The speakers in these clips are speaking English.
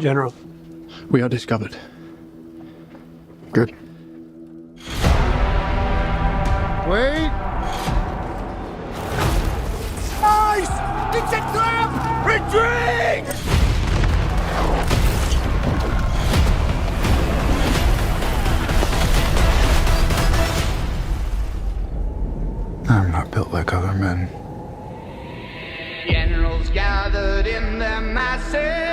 General. We are discovered. Good. Wait! Nice! It's a trap! Retreat! I'm not built like other men. Generals gathered in their masses.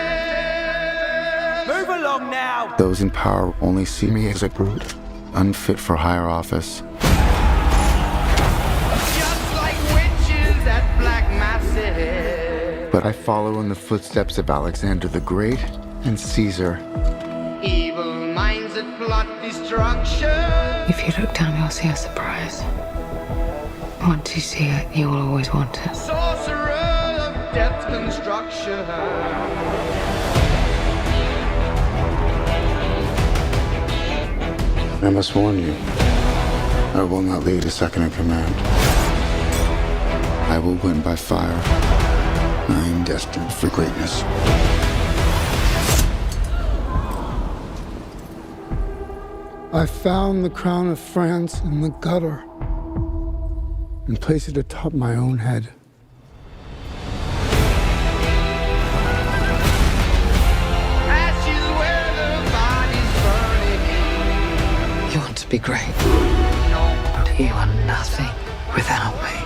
Move along now! Those in power only see me as a brute, unfit for higher office. Just like witches at black masses. But I follow in the footsteps of Alexander the Great and Caesar. Evil minds that plot destruction. If you look down, you'll see a surprise. Once you see it, you will always want it. Sorcerer of death's construction. I must warn you, I will not lead a second in command. I will win by fire. I am destined for greatness. I found the crown of France in the gutter and placed it atop my own head. Ashes where the body's burning. You want to be great. No. You are nothing without me.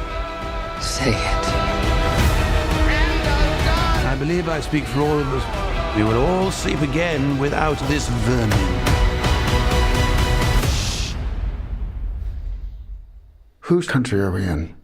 Say it. I believe I speak for all of us. We will all sleep again without this vermin. Whose country are we in?